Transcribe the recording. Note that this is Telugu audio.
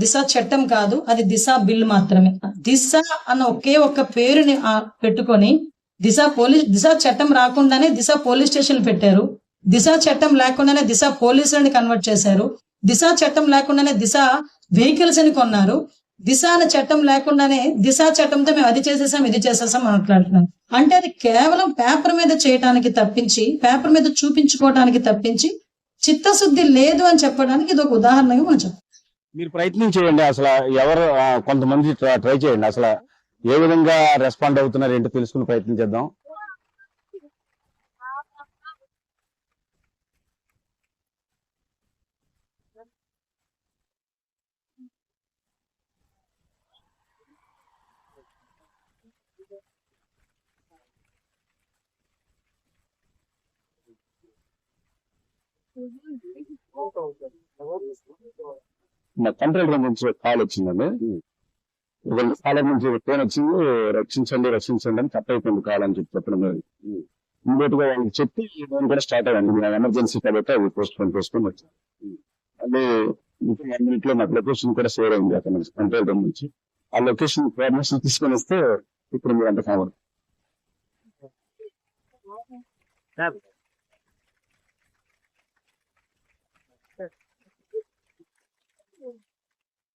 దిశ చట్టం కాదు, అది దిశ బిల్ మాత్రమే. దిశ అన్న ఒకే ఒక్క పేరుని పెట్టుకొని దిశ చట్టం రాకుండానే దిశ పోలీస్ స్టేషన్ పెట్టారు. దిశ చట్టం లేకుండానే దిశ పోలీసులని కన్వర్ట్ చేశారు. దిశ చట్టం లేకుండానే దిశ వెహికల్స్ అని కొన్నారు. దిశ అనే చట్టం లేకుండానే దిశ చట్టంతో మేము అది చేసేసాం ఇది చేసేసాం మాట్లాడుతున్నాం. అంటే అది కేవలం పేపర్ మీద చేయడానికి తప్పించి, పేపర్ మీద చూపించుకోవడానికి తప్పించి చిత్తశుద్ధి లేదు అని చెప్పడానికి ఇది ఒక ఉదాహరణగా మనం చెప్పాలి. మీరు ప్రయత్నం చేయండి, అసలు ఎవరు కొంతమంది ట్రై చేయండి, అసలు ఏ విధంగా రెస్పాండ్ అవుతున్నారు ఏంటో తెలుసుకుని ప్రయత్నం చేద్దాం. మా కంట్రోల్ రూమ్ నుంచి కాల్ వచ్చిందండి. కాలర్ నుంచి ఫోన్ వచ్చింది, రక్షించండి రక్షించండి అని కట్ అయిపోయింది కాల్ అని చెప్పడం. ఇమీడియట్ గా వాళ్ళకి చెప్పి నేను కూడా స్టార్ట్ అయ్యాను. ఎమర్జెన్సీ కాబట్టి అది పోస్ట్ పోన్ వచ్చాను. అదే ఇంకా 1 minute లో నాకు లొకేషన్ కూడా షేర్ అయింది అక్కడ నుంచి, కంట్రోల్ రూమ్ నుంచి. ఆ లొకేషన్ పర్మిషన్ తీసుకొని వస్తే ఇప్పుడు మీరు అంత కావాలి.